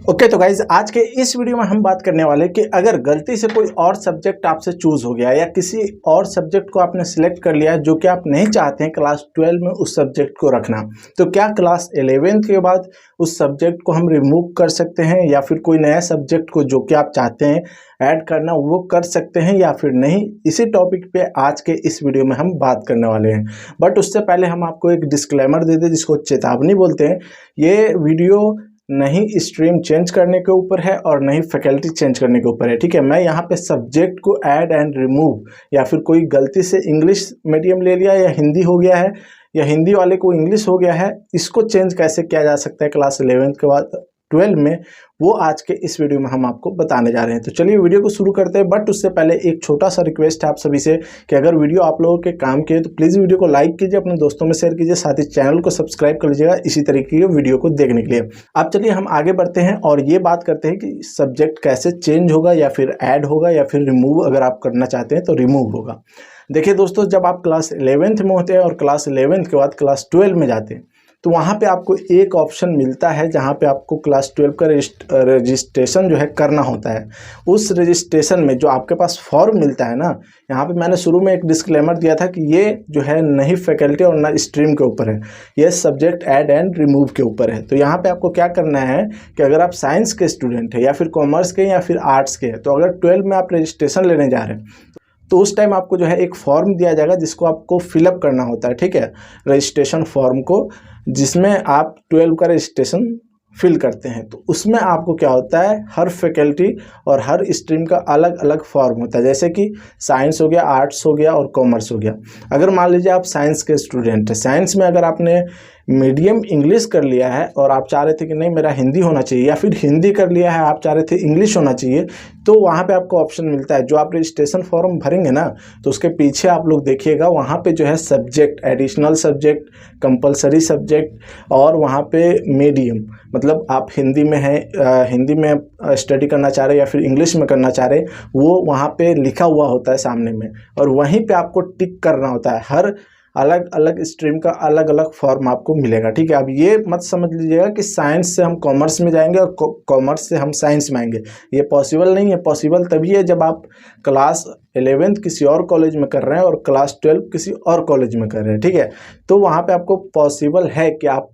Okay तो guys आज के इस वीडियो में हम बात करने वाले कि अगर गलती से कोई और सब्जेक्ट आपसे चूज हो गया या किसी और सब्जेक्ट को आपने सिलेक्ट कर लिया है जो कि आप नहीं चाहते हैं क्लास 12 में उस सब्जेक्ट को रखना, तो क्या क्लास 11th के बाद उस सब्जेक्ट को हम रिमूव कर सकते हैं या फिर कोई नया सब्जेक्ट को जो कि आप चाहते हैं ऐड करना वो कर सकते हैं या फिर नहीं। इसी टॉपिक पे आज के इस वीडियो में हम बात करने वाले हैं। बट उससे पहले हम आपको एक डिस्क्लेमर दे दें जिसको चेतावनी बोलते हैं। ये वीडियो नहीं स्ट्रीम चेंज करने के ऊपर है और नहीं फैकल्टी चेंज करने के ऊपर है, ठीक है। मैं यहाँ पे सब्जेक्ट को ऐड एंड रिमूव या फिर कोई गलती से इंग्लिश मीडियम ले लिया या हिंदी हो गया है या हिंदी वाले को इंग्लिश हो गया है, इसको चेंज कैसे किया जा सकता है क्लास 11th के बाद 12 में, वो आज के इस वीडियो में हम आपको बताने जा रहे हैं। तो चलिए वीडियो को शुरू करते हैं। बट उससे पहले एक छोटा सा रिक्वेस्ट है आप सभी से कि अगर वीडियो आप लोगों के काम के तो प्लीज़ वीडियो को लाइक कीजिए, अपने दोस्तों में शेयर कीजिए, साथ ही चैनल को सब्सक्राइब कर लीजिएगा इसी तरीके के वीडियो को देखने के लिए। अब चलिए हम आगे बढ़ते हैं और ये बात करते हैं कि सब्जेक्ट कैसे चेंज होगा या फिर ऐड होगा या फिर रिमूव अगर आप करना चाहते हैं तो रिमूव होगा। देखिए दोस्तों, जब आप क्लास 11th में होते हैं और क्लास 11th के बाद क्लास 12 में जाते हैं तो वहाँ पे आपको एक ऑप्शन मिलता है जहाँ पे आपको क्लास 12 का रजिस्ट्रेशन जो है करना होता है। उस रजिस्ट्रेशन में जो आपके पास फॉर्म मिलता है ना, यहाँ पे मैंने शुरू में एक डिस्क्लेमर दिया था कि ये जो है नहीं फैकल्टी और ना स्ट्रीम के ऊपर है, ये सब्जेक्ट ऐड एंड रिमूव के ऊपर है। तो यहाँ पे आपको क्या करना है कि अगर आप साइंस के स्टूडेंट हैं या फिर कॉमर्स के या फिर आर्ट्स के हैं, तो अगर 12 में आप रजिस्ट्रेशन लेने जा रहे हैं तो उस टाइम आपको जो है एक फॉर्म दिया जाएगा जिसको आपको फिलअप करना होता है, ठीक है। रजिस्ट्रेशन फॉर्म को जिसमें आप 12 का रजिस्ट्रेशन फिल करते हैं, तो उसमें आपको क्या होता है, हर फैकल्टी और हर स्ट्रीम का अलग अलग फॉर्म होता है। जैसे कि साइंस हो गया, आर्ट्स हो गया और कॉमर्स हो गया। अगर मान लीजिए आप साइंस के स्टूडेंट हैं, साइंस में अगर आपने मीडियम इंग्लिश कर लिया है और आप चाह रहे थे कि नहीं मेरा हिंदी होना चाहिए, या फिर हिंदी कर लिया है आप चाह रहे थे इंग्लिश होना चाहिए, तो वहाँ पे आपको ऑप्शन मिलता है। जो आप रजिस्ट्रेशन फॉर्म भरेंगे ना, तो उसके पीछे आप लोग देखिएगा वहाँ पे जो है subject, additional subject, compulsory subject और वहाँ पे मीडियम, मतलब आप हिंदी में हैं, हिंदी में स्टडी करना चाह रहे हैं या फिर इंग्लिश में करना चाह रहे हैं, वो वहाँ पे लिखा हुआ होता है सामने में और वहीं पे आपको टिक करना होता है। हर अलग अलग स्ट्रीम का अलग अलग फॉर्म आपको मिलेगा, ठीक है। अब ये मत समझ लीजिएगा कि साइंस से हम कॉमर्स में जाएंगे और कॉमर्स से हम साइंस में आएंगे, ये पॉसिबल नहीं है। पॉसिबल तभी है जब आप क्लास 11th किसी और कॉलेज में कर रहे हैं और क्लास 12 किसी और कॉलेज में कर रहे हैं, ठीक है। तो वहाँ पे आपको पॉसिबल है कि आप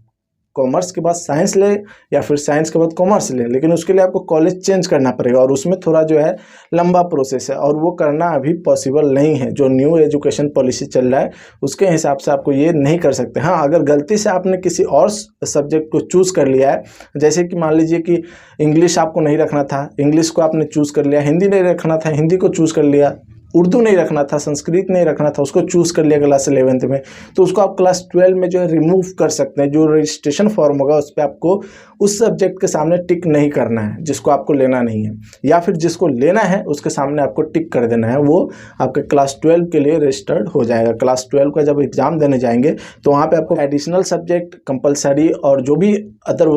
कॉमर्स के बाद साइंस ले या फिर साइंस के बाद कॉमर्स ले, लेकिन उसके लिए आपको कॉलेज चेंज करना पड़ेगा और उसमें थोड़ा जो है लंबा प्रोसेस है और वो करना अभी पॉसिबल नहीं है। जो न्यू एजुकेशन पॉलिसी चल रहा है उसके हिसाब से आपको ये नहीं कर सकते। हाँ, अगर गलती से आपने किसी और सब्जेक्ट को चूज़ कर लिया है, जैसे कि मान लीजिए कि इंग्लिश आपको नहीं रखना था, इंग्लिश को आपने चूज़ कर लिया, हिंदी नहीं रखना था, हिंदी को चूज़ कर लिया, उर्दू नहीं रखना था, संस्कृत नहीं रखना था, उसको चूज़ कर लिया क्लास 11th में, तो उसको आप क्लास 12 में जो है रिमूव कर सकते हैं। जो रजिस्ट्रेशन फॉर्म होगा उस पर आपको उस सब्जेक्ट के सामने टिक नहीं करना है जिसको आपको लेना नहीं है, या फिर जिसको लेना है उसके सामने आपको टिक कर देना है, वो आपके क्लास 12 के लिए रजिस्टर्ड हो जाएगा। क्लास 12 का जब एग्ज़ाम देने जाएंगे तो वहाँ पर आपको एडिशनल सब्जेक्ट, कंपलसरी और जो भी अदर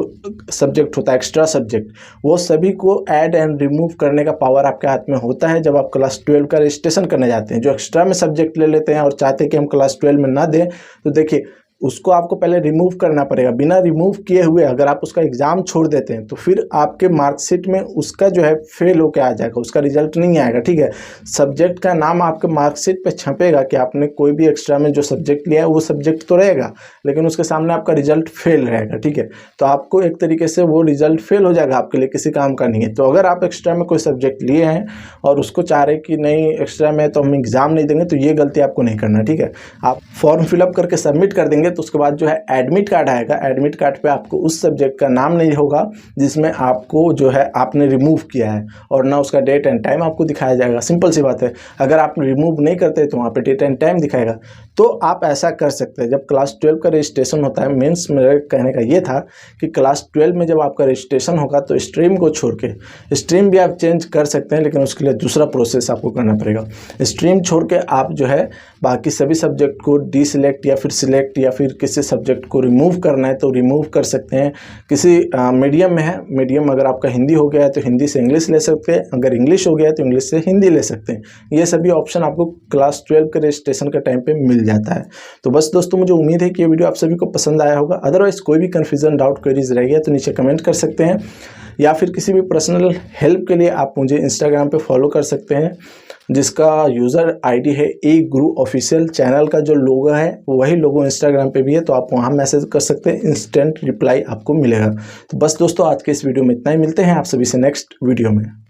सब्जेक्ट होता है, एक्स्ट्रा सब्जेक्ट, वो सभी को ऐड एंड रिमूव करने का पावर आपके हाथ में होता है जब आप क्लास 12 का रजिस्ट्रेशन करने जाते हैं। जो एक्स्ट्रा में सब्जेक्ट ले लेते हैं और चाहते हैं कि हम क्लास 12 में ना दें, तो देखिए उसको आपको पहले रिमूव करना पड़ेगा। बिना रिमूव किए हुए अगर आप उसका एग्ज़ाम छोड़ देते हैं तो फिर आपके मार्कशीट में उसका जो है फेल होकर आ जाएगा, उसका रिजल्ट नहीं आएगा, ठीक है। सब्जेक्ट का नाम आपके मार्कशीट पे छपेगा कि आपने कोई भी एक्स्ट्रा में जो सब्जेक्ट लिया है वो सब्जेक्ट तो रहेगा, लेकिन उसके सामने आपका रिजल्ट फेल रहेगा, ठीक है। तो आपको एक तरीके से वो रिजल्ट फेल हो जाएगा, आपके लिए किसी काम का नहीं है। तो अगर आप एक्स्ट्रा में कोई सब्जेक्ट लिए हैं और उसको चाह रहे कि नहीं एक्स्ट्रा में तो हम एग्ज़ाम नहीं देंगे, तो ये गलती आपको नहीं करना, ठीक है। आप फॉर्म फिलअप करके सबमिट कर देंगे तो उसके बाद जो है एडमिट कार्ड आएगा। एडमिट कार्ड पे आपको उस सब्जेक्ट का नाम नहीं होगा जिसमें आपको जो है आपने रिमूव किया है और ना उसका डेट एंड टाइम आपको दिखाया जाएगा। सिंपल सी बात है, अगर आप रिमूव नहीं करते तो वहाँ पे डेट एंड टाइम दिखाएगा। तो आप ऐसा कर सकते हैं, जब क्लास 12 का रजिस्ट्रेशन होता है, मीन्स मेरे कहने का ये था कि क्लास 12 में जब आपका रजिस्ट्रेशन होगा तो स्ट्रीम को छोड़ के, स्ट्रीम भी आप चेंज कर सकते हैं लेकिन उसके लिए दूसरा प्रोसेस आपको करना पड़ेगा। स्ट्रीम छोड़ के आप जो है बाकी सभी सब्जेक्ट को डीसिलेक्ट या फिर सिलेक्ट या फिर किसी सब्जेक्ट को रिमूव करना है तो रिमूव कर सकते हैं। किसी मीडियम में है, मीडियम अगर आपका हिंदी हो गया है तो हिंदी से इंग्लिश ले सकते हैं, अगर इंग्लिश हो गया है तो इंग्लिश से हिंदी ले सकते हैं। ये सभी ऑप्शन आपको क्लास 12 के रजिस्ट्रेशन के टाइम पे मिल जाता है। तो बस दोस्तों, मुझे उम्मीद है कि ये वीडियो आप सभी को पसंद आया होगा। अदरवाइज कोई भी कन्फ्यूजन, डाउट, क्वेरीज रह गया तो नीचे कमेंट कर सकते हैं, या फिर किसी भी पर्सनल हेल्प के लिए आप मुझे इंस्टाग्राम पे फॉलो कर सकते हैं, जिसका यूज़र आईडी है ए गुरु ऑफिशियल। चैनल का जो लोगो है वही लोगो इंस्टाग्राम पे भी है, तो आप वहाँ मैसेज कर सकते हैं, इंस्टेंट रिप्लाई आपको मिलेगा। तो बस दोस्तों, आज के इस वीडियो में इतना ही। मिलते हैं आप सभी से नेक्स्ट वीडियो में।